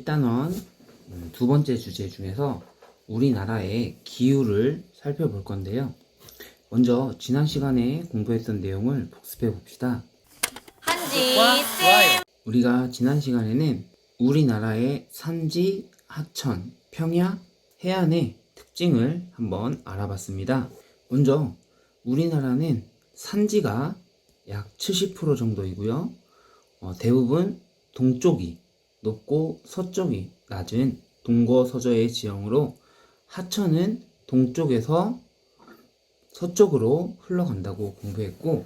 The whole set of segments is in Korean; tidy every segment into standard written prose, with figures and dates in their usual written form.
1단원 두 번째 주제 중에서 우리나라의 기후를 살펴볼 건데요. 먼저 지난 시간에 공부했던 내용을 복습해 봅시다. 한지쌤! 우리가 지난 시간에는 우리나라의 산지, 하천, 평야, 해안의 특징을 한번 알아봤습니다. 먼저 우리나라는 산지가 약 70% 정도이고요. 대부분 동쪽이 높고 서쪽이 낮은 동거서저의 지형으로 하천은 동쪽에서 서쪽으로 흘러간다고 공부했고,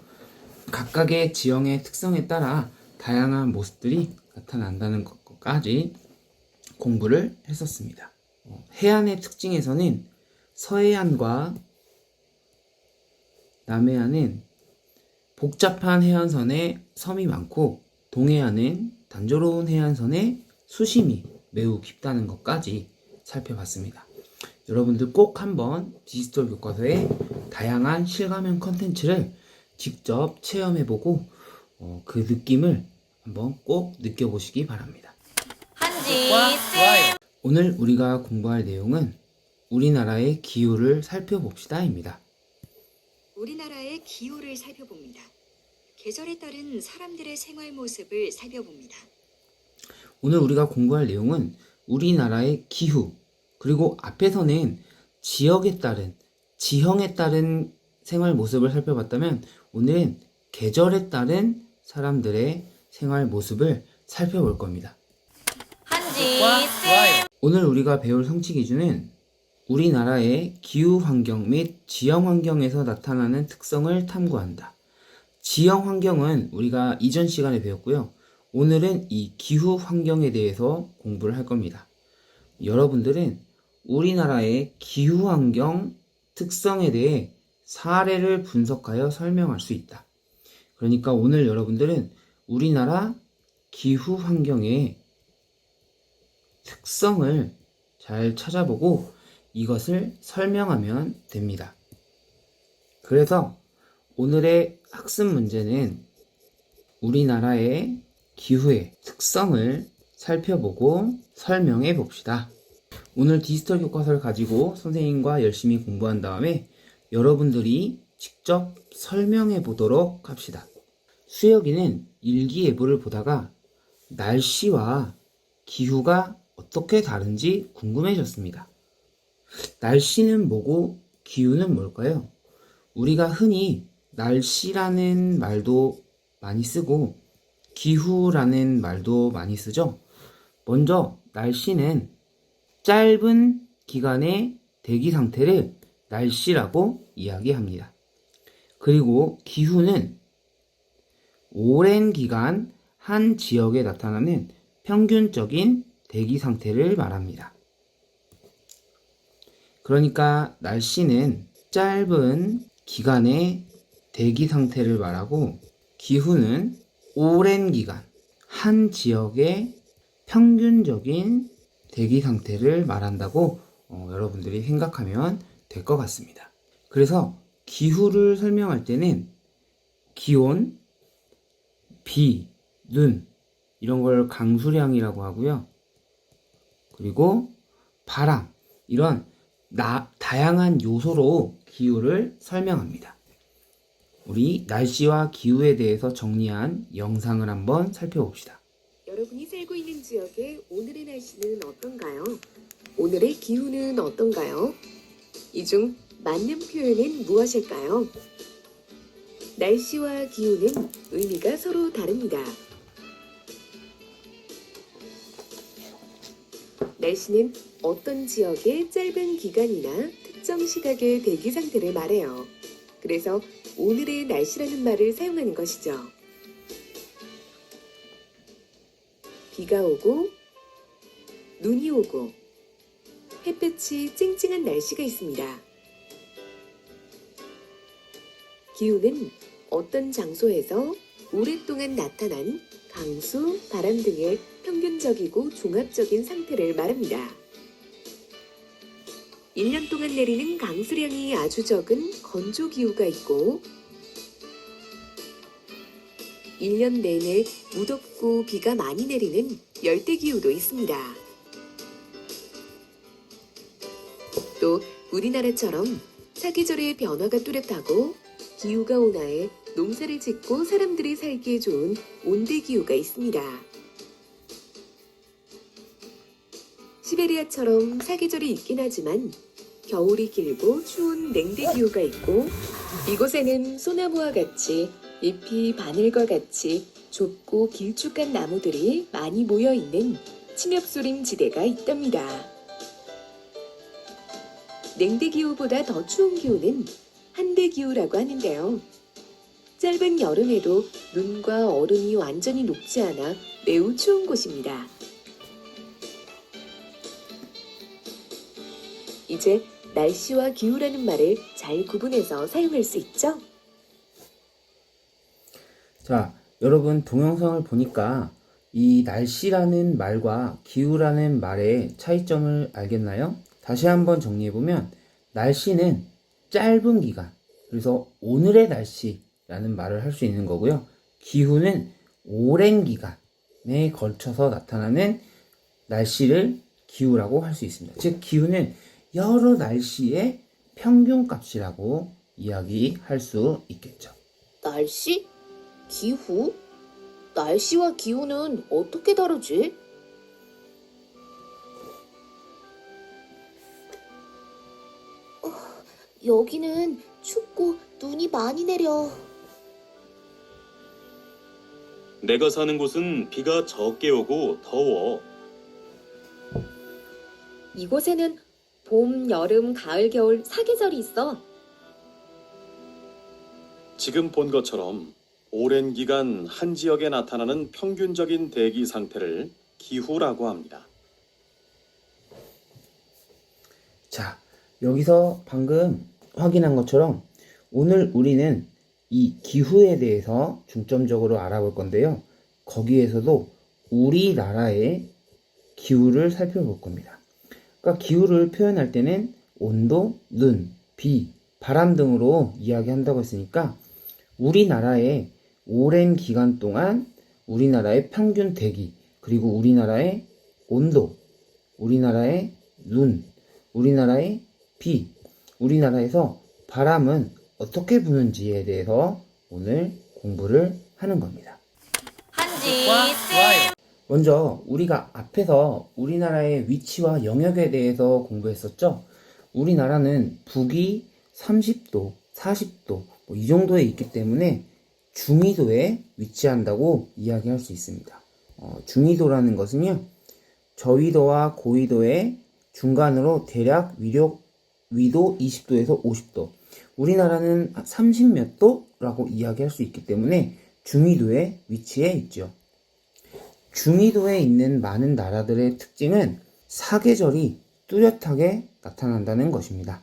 각각의 지형의 특성에 따라 다양한 모습들이 나타난다는 것까지 공부를 했었습니다. 해안의 특징에서는 서해안과 남해안은 복잡한 해안선에 섬이 많고, 동해안은 단조로운 해안선에 수심이 매우 깊다는 것까지 살펴봤습니다. 여러분들 꼭 한번 디지털 교과서의 다양한 실감형 컨텐츠를 직접 체험해보고 그 느낌을 한번 꼭 느껴보시기 바랍니다. 한지쌤! 오늘 우리가 공부할 내용은 우리나라의 기후를 살펴봅시다입니다. 우리나라의 기후를 살펴봅니다. 계절에 따른 사람들의 생활 모습을 살펴봅니다. 오늘 우리가 공부할 내용은 우리나라의 기후, 그리고 앞에서는 지역에 따른, 지형에 따른 생활 모습을 살펴봤다면, 오늘은 계절에 따른 사람들의 생활 모습을 살펴볼 겁니다. 한지쌤! 오늘 우리가 배울 성취 기준은 우리나라의 기후 환경 및 지형 환경에서 나타나는 특성을 탐구한다. 지형 환경은 우리가 이전 시간에 배웠고요. 오늘은 이 기후 환경에 대해서 공부를 할 겁니다. 여러분들은 우리나라의 기후 환경 특성에 대해 사례를 분석하여 설명할 수 있다. 그러니까 오늘 여러분들은 우리나라 기후 환경의 특성을 잘 찾아보고 이것을 설명하면 됩니다. 그래서 오늘의 학습 문제는 우리나라의 기후의 특성을 살펴보고 설명해 봅시다. 오늘 디지털 교과서를 가지고 선생님과 열심히 공부한 다음에 여러분들이 직접 설명해 보도록 합시다. 수혁이는 일기예보를 보다가 날씨와 기후가 어떻게 다른지 궁금해졌습니다. 날씨는 뭐고 기후는 뭘까요? 우리가 흔히 날씨라는 말도 많이 쓰고 기후라는 말도 많이 쓰죠. 먼저 날씨는 짧은 기간의 대기 상태를 날씨라고 이야기합니다. 그리고 기후는 오랜 기간 한 지역에 나타나는 평균적인 대기 상태를 말합니다. 그러니까 날씨는 짧은 기간의 대기 상태를 말하고, 기후는 오랜 기간 한 지역의 평균적인 대기 상태를 말한다고 여러분들이 생각하면 될 것 같습니다. 그래서 기후를 설명할 때는 기온, 비, 눈 이런 걸 강수량이라고 하고요. 그리고 바람, 이런 다양한 요소로 기후를 설명합니다. 우리 날씨와 기후에 대해서 정리한 영상을 한번 살펴봅시다. 여러분이 살고 있는 지역의 오늘의 날씨는 어떤가요? 오늘의 기후는 어떤가요? 이 중 맞는 표현은 무엇일까요? 날씨와 기후는 의미가 서로 다릅니다. 날씨는 어떤 지역의 짧은 기간이나 특정 시각의 대기 상태를 말해요. 그래서 오늘의 날씨라는 말을 사용하는 것이죠. 비가 오고 눈이 오고 햇볕이 쨍쨍한 날씨가 있습니다. 기후는 어떤 장소에서 오랫동안 나타난 강수, 바람 등의 평균적이고 종합적인 상태를 말합니다. 1년 동안 내리는 강수량이 아주 적은 건조기후가 있고, 1년 내내 무덥고 비가 많이 내리는 열대기후도 있습니다. 또 우리나라처럼 사계절의 변화가 뚜렷하고 기후가 온화해 농사를 짓고 사람들이 살기에 좋은 온대기후가 있습니다. 시베리아처럼 사계절이 있긴 하지만 겨울이 길고 추운 냉대기후가 있고, 이곳에는 소나무와 같이 잎이 바늘과 같이 좁고 길쭉한 나무들이 많이 모여있는 침엽소림 지대가 있답니다. 냉대기후보다 더 추운 기후는 한대기후라고 하는데요. 짧은 여름에도 눈과 얼음이 완전히 녹지 않아 매우 추운 곳입니다. 이제 날씨와 기후라는 말을 잘 구분해서 사용할 수 있죠? 자, 여러분 동영상을 보니까 이 날씨라는 말과 기후라는 말의 차이점을 알겠나요? 다시 한번 정리해보면 날씨는 짧은 기간, 그래서 오늘의 날씨라는 말을 할 수 있는 거고요. 기후는 오랜 기간에 걸쳐서 나타나는 날씨를 기후라고 할 수 있습니다. 즉 기후는 여러 날씨의 평균값이라고 이야기할 수 있겠죠. 날씨? 기후? 날씨와 기후는 어떻게 다르지? 여기는 춥고 눈이 많이 내려. 내가 사는 곳은 비가 적게 오고 더워. 이곳에는 봄, 여름, 가을, 겨울 사계절이 있어. 지금 본 것처럼 오랜 기간 한 지역에 나타나는 평균적인 대기 상태를 기후라고 합니다. 자, 여기서 방금 확인한 것처럼 오늘 우리는 이 기후에 대해서 중점적으로 알아볼 건데요. 거기에서도 우리나라의 기후를 살펴볼 겁니다. 그러니까 기후를 표현할 때는 온도, 눈, 비, 바람 등으로 이야기한다고 했으니까 우리나라의 오랜 기간 동안 우리나라의 평균 대기, 그리고 우리나라의 온도, 우리나라의 눈, 우리나라의 비, 우리나라에서 바람은 어떻게 부는지에 대해서 오늘 공부를 하는 겁니다. 한지 먼저 우리가 앞에서 우리나라의 위치와 영역에 대해서 공부했었죠. 우리나라는 북위 30도, 40도 이 정도에 있기 때문에 중위도에 위치한다고 이야기할 수 있습니다. 중위도라는 것은요, 저위도와 고위도의 중간으로 대략 위도 20도에서 50도, 우리나라는 30몇 도라고 이야기할 수 있기 때문에 중위도에 위치해 있죠. 중위도에 있는 많은 나라들의 특징은 사계절이 뚜렷하게 나타난다는 것입니다.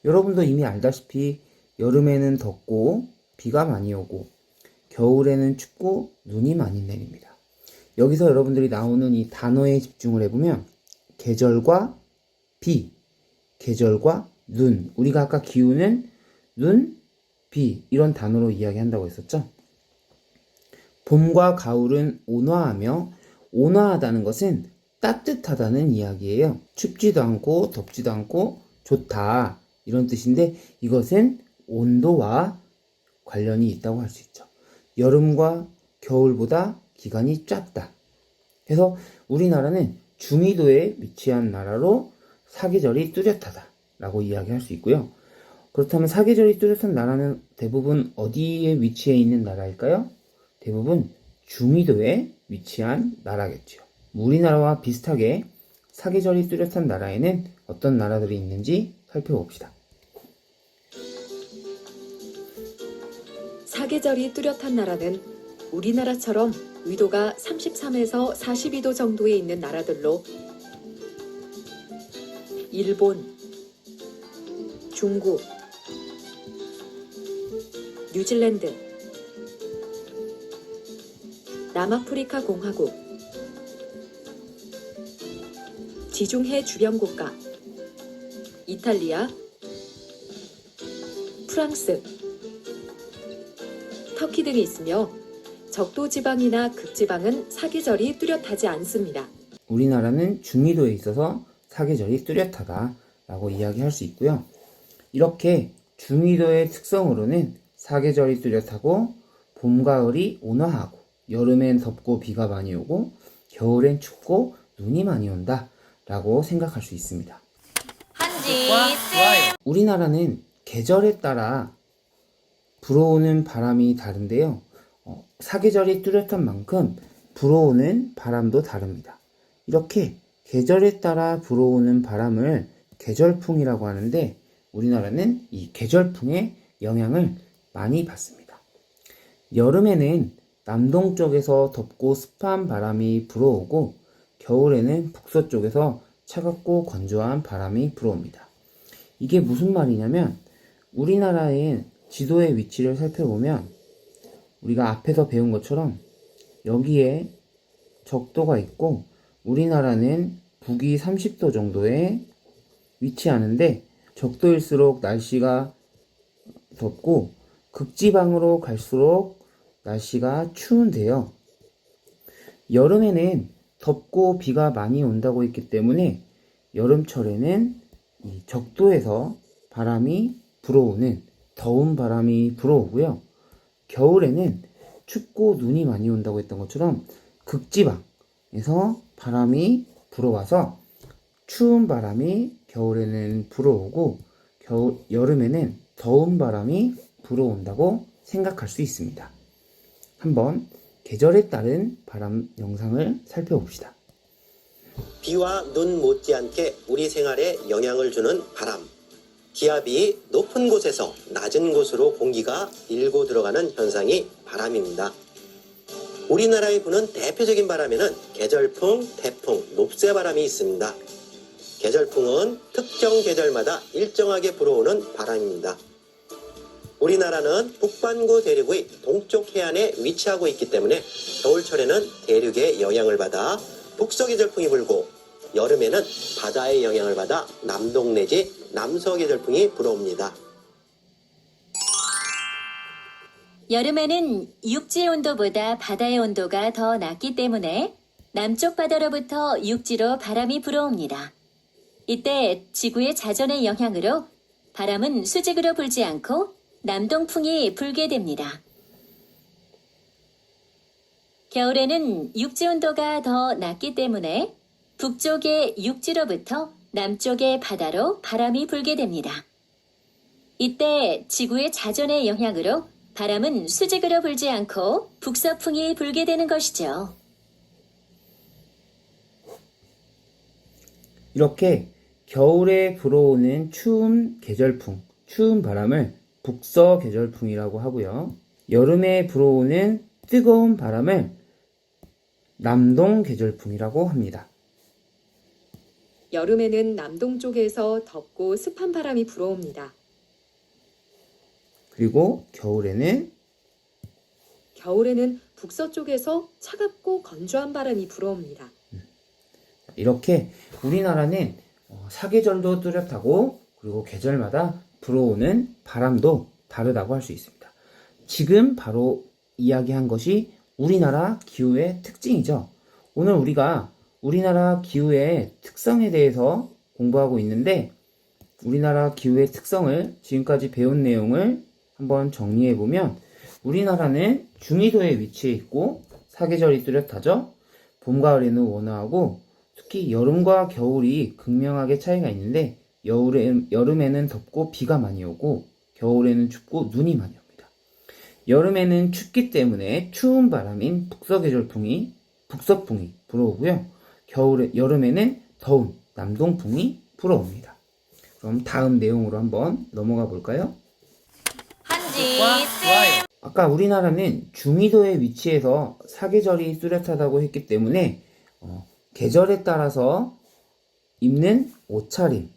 여러분도 이미 알다시피 여름에는 덥고 비가 많이 오고 겨울에는 춥고 눈이 많이 내립니다. 여기서 여러분들이 나오는 이 단어에 집중을 해보면 계절과 비, 계절과 눈, 우리가 아까 기후는 눈, 비 이런 단어로 이야기한다고 했었죠. 봄과 가을은 온화하며, 온화하다는 것은 따뜻하다는 이야기예요. 춥지도 않고 덥지도 않고 좋다 이런 뜻인데, 이것은 온도와 관련이 있다고 할 수 있죠. 여름과 겨울보다 기간이 짧다. 그래서 우리나라는 중위도에 위치한 나라로 사계절이 뚜렷하다 라고 이야기할 수 있고요. 그렇다면 사계절이 뚜렷한 나라는 대부분 어디에 위치해 있는 나라일까요? 대부분 중위도에 위치한 나라겠죠. 우리나라와 비슷하게 사계절이 뚜렷한 나라에는 어떤 나라들이 있는지 살펴봅시다. 사계절이 뚜렷한 나라는 우리나라처럼 위도가 33에서 42도 정도에 있는 나라들로 일본, 중국, 뉴질랜드, 남아프리카 공화국, 지중해 주변 국가, 이탈리아, 프랑스, 터키 등이 있으며 적도지방이나 극지방은 사계절이 뚜렷하지 않습니다. 우리나라는 중위도에 있어서 사계절이 뚜렷하다 라고 이야기할 수 있고요. 이렇게 중위도의 특성으로는 사계절이 뚜렷하고 봄, 가을이 온화하고 여름엔 덥고 비가 많이 오고 겨울엔 춥고 눈이 많이 온다 라고 생각할 수 있습니다. 우리나라는 계절에 따라 불어오는 바람이 다른데요. 사계절이 뚜렷한 만큼 불어오는 바람도 다릅니다. 이렇게 계절에 따라 불어오는 바람을 계절풍이라고 하는데 우리나라는 이 계절풍의 영향을 많이 받습니다. 여름에는 남동쪽에서 덥고 습한 바람이 불어오고 겨울에는 북서쪽에서 차갑고 건조한 바람이 불어옵니다. 이게 무슨 말이냐면 우리나라의 지도의 위치를 살펴보면 우리가 앞에서 배운 것처럼 여기에 적도가 있고 우리나라는 북위 30도 정도에 위치하는데 적도일수록 날씨가 덥고 극지방으로 갈수록 날씨가 추운데요. 여름에는 덥고 비가 많이 온다고 했기 때문에 여름철에는 이 적도에서 바람이 불어오는 더운 바람이 불어오고요. 겨울에는 춥고 눈이 많이 온다고 했던 것처럼 극지방에서 바람이 불어와서 추운 바람이 겨울에는 불어오고 여름에는 더운 바람이 불어온다고 생각할 수 있습니다. 한번 계절에 따른 바람 영상을 살펴봅시다. 비와 눈 못지않게 우리 생활에 영향을 주는 바람. 기압이 높은 곳에서 낮은 곳으로 공기가 밀고 들어가는 현상이 바람입니다. 우리나라에 부는 대표적인 바람에는 계절풍, 태풍, 녹새바람이 있습니다. 계절풍은 특정 계절마다 일정하게 불어오는 바람입니다. 우리나라는 북반구 대륙의 동쪽 해안에 위치하고 있기 때문에 겨울철에는 대륙의 영향을 받아 북서계절풍이 불고 여름에는 바다의 영향을 받아 남동 내지 남서계절풍이 불어옵니다. 여름에는 육지의 온도보다 바다의 온도가 더 낮기 때문에 남쪽 바다로부터 육지로 바람이 불어옵니다. 이때 지구의 자전의 영향으로 바람은 수직으로 불지 않고 남동풍이 불게 됩니다. 겨울에는 육지 온도가 더 낮기 때문에 북쪽의 육지로부터 남쪽의 바다로 바람이 불게 됩니다. 이때 지구의 자전의 영향으로 바람은 수직으로 불지 않고 북서풍이 불게 되는 것이죠. 이렇게 겨울에 불어오는 추운 계절풍, 추운 바람을 북서계절풍이라고 하고요. 여름에 불어오는 뜨거운 바람을 남동계절풍이라고 합니다. 여름에는 남동쪽에서 덥고 습한 바람이 불어옵니다. 그리고 겨울에는 북서쪽에서 차갑고 건조한 바람이 불어옵니다. 이렇게 우리나라는 사계절도 뚜렷하고 그리고 계절마다 불어오는 바람도 다르다고 할 수 있습니다. 지금 바로 이야기한 것이 우리나라 기후의 특징이죠. 오늘 우리가 우리나라 기후의 특성에 대해서 공부하고 있는데 우리나라 기후의 특성을 지금까지 배운 내용을 한번 정리해보면 우리나라는 중위도에 위치해 있고 사계절이 뚜렷하죠. 봄, 가을에는 온화하고 특히 여름과 겨울이 극명하게 차이가 있는데 여름에는 덥고 비가 많이 오고 겨울에는 춥고 눈이 많이 옵니다. 여름에는 춥기 때문에 추운 바람인 북서풍이 불어오고요. 여름에는 더운 남동풍이 불어옵니다. 그럼 다음 내용으로 한번 넘어가 볼까요? 아까 우리나라는 중위도에 위치해서 사계절이 뚜렷하다고 했기 때문에 계절에 따라서 입는 옷차림,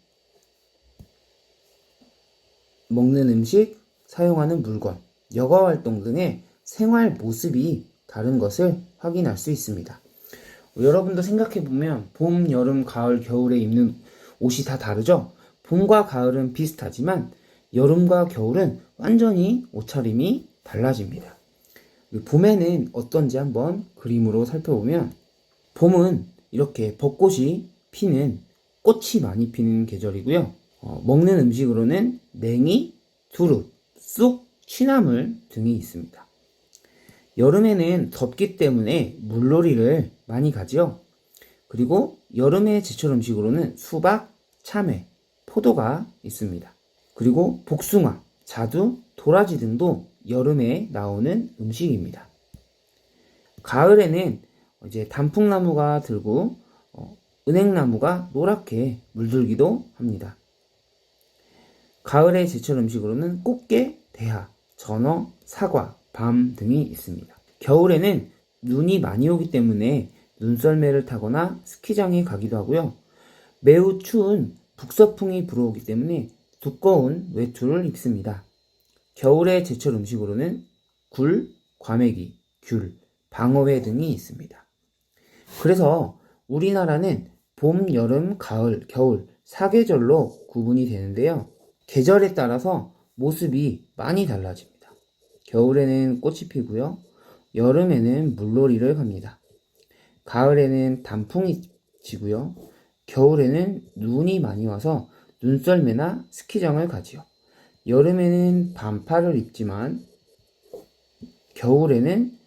먹는 음식, 사용하는 물건, 여가활동 등의 생활 모습이 다른 것을 확인할 수 있습니다. 여러분도 생각해보면 봄, 여름, 가을, 겨울에 입는 옷이 다 다르죠? 봄과 가을은 비슷하지만 여름과 겨울은 완전히 옷차림이 달라집니다. 봄에는 어떤지 한번 그림으로 살펴보면 봄은 이렇게 벚꽃이 피는 꽃이 많이 피는 계절이고요. 먹는 음식으로는 냉이, 두릅, 쑥, 취나물 등이 있습니다. 여름에는 덥기 때문에 물놀이를 많이 가지요. 그리고 여름의 제철 음식으로는 수박, 참외, 포도가 있습니다. 그리고 복숭아, 자두, 도라지 등도 여름에 나오는 음식입니다. 가을에는 이제 단풍나무가 들고 은행나무가 노랗게 물들기도 합니다. 가을의 제철 음식으로는 꽃게, 대하, 전어, 사과, 밤 등이 있습니다. 겨울에는 눈이 많이 오기 때문에 눈썰매를 타거나 스키장에 가기도 하고요. 매우 추운 북서풍이 불어오기 때문에 두꺼운 외투를 입습니다. 겨울의 제철 음식으로는 굴, 과메기, 귤, 방어회 등이 있습니다. 그래서 우리나라는 봄, 여름, 가을, 겨울 4계절로 구분이 되는데요. 계절에 따라서 모습이 많이 달라집니다. 겨울에는 꽃이 피고요. 여름에는 물놀이를 갑니다. 가을에는 단풍이 지고요. 겨울에는 눈이 많이 와서 눈썰매나 스키장을 가지요. 여름에는 반팔을 입지만 겨울에는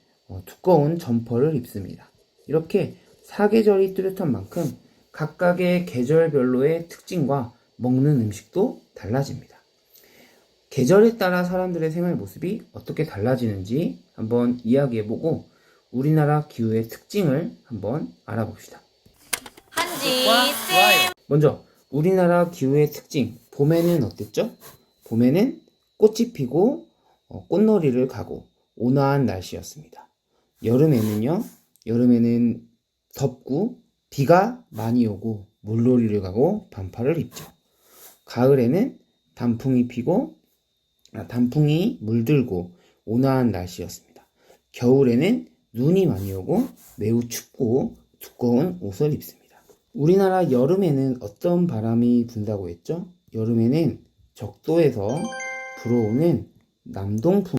두꺼운 점퍼를 입습니다. 이렇게 사계절이 뚜렷한 만큼 각각의 계절별로의 특징과 먹는 음식도 달라집니다. 계절에 따라 사람들의 생활 모습이 어떻게 달라지는지 한번 이야기해보고 우리나라 기후의 특징을 한번 알아봅시다. 먼저 우리나라 기후의 특징, 봄에는 어땠죠? 봄에는 꽃이 피고 꽃놀이를 가고 온화한 날씨였습니다. 여름에는 덥고 비가 많이 오고 물놀이를 가고 반팔을 입죠. 가을에는 단풍이 물들고 온화한 날씨였습니다. 겨울에는 눈이 많이 오고 매우 춥고 두꺼운 옷을 입습니다. 우리나라 여름에는 어떤 바람이 분다고 했죠? 여름에는 적도에서 불어오는 남동풍,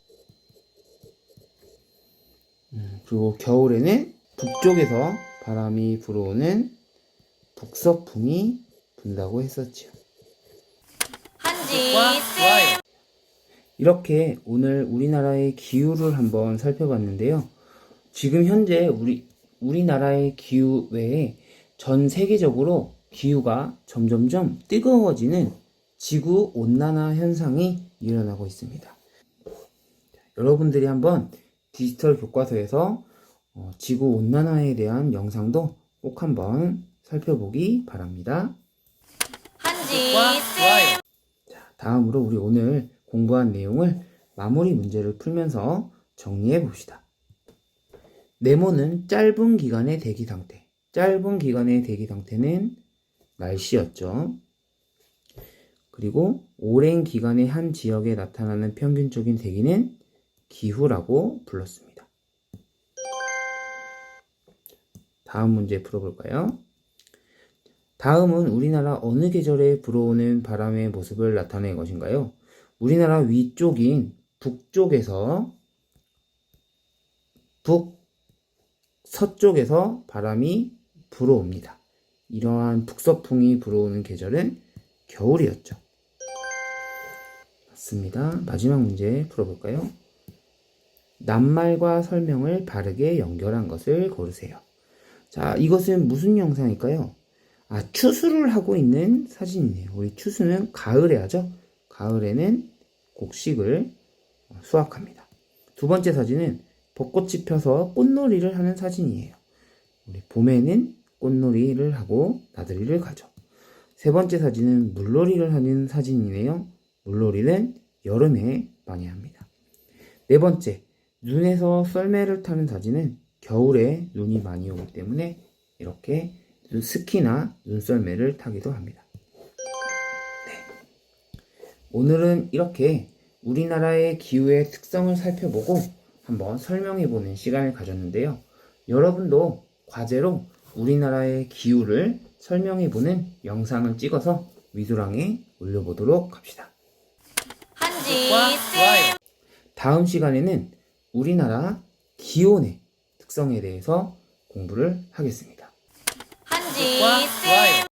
그리고 겨울에는 북쪽에서 바람이 불어오는 북서풍이 분다고 했었지요. 이렇게 오늘 우리나라의 기후를 한번 살펴봤는데요. 지금 현재 우리나라의 기후 외에 전 세계적으로 기후가 점점점 뜨거워지는 지구 온난화 현상이 일어나고 있습니다. 여러분들이 한번 디지털 교과서에서 지구 온난화에 대한 영상도 꼭 한번 살펴보기 바랍니다. 자, 다음으로 우리 오늘 공부한 내용을 마무리 문제를 풀면서 정리해 봅시다. 네모는 짧은 기간의 대기 상태. 짧은 기간의 대기 상태는 날씨였죠. 그리고 오랜 기간의 한 지역에 나타나는 평균적인 대기는 기후라고 불렀습니다. 다음 문제 풀어볼까요? 다음은 우리나라 어느 계절에 불어오는 바람의 모습을 나타낼 것인가요? 우리나라 위쪽인 북서쪽에서 바람이 불어옵니다. 이러한 북서풍이 불어오는 계절은 겨울이었죠. 맞습니다. 마지막 문제 풀어볼까요? 낱말과 설명을 바르게 연결한 것을 고르세요. 자, 이것은 무슨 영상일까요? 추수를 하고 있는 사진이네요. 우리 추수는 가을에 하죠. 가을에는 곡식을 수확합니다. 두 번째 사진은 벚꽃이 펴서 꽃놀이를 하는 사진이에요. 우리 봄에는 꽃놀이를 하고 나들이를 가죠. 세 번째 사진은 물놀이를 하는 사진이네요. 물놀이는 여름에 많이 합니다. 네 번째, 눈에서 썰매를 타는 사진은 겨울에 눈이 많이 오기 때문에 이렇게 스키나 눈썰매를 타기도 합니다. 네. 오늘은 이렇게 우리나라의 기후의 특성을 살펴보고 한번 설명해보는 시간을 가졌는데요. 여러분도 과제로 우리나라의 기후를 설명해보는 영상을 찍어서 위두랑에 올려보도록 합시다. 다음 시간에는 우리나라 기온의 특성에 대해서 공부를 하겠습니다.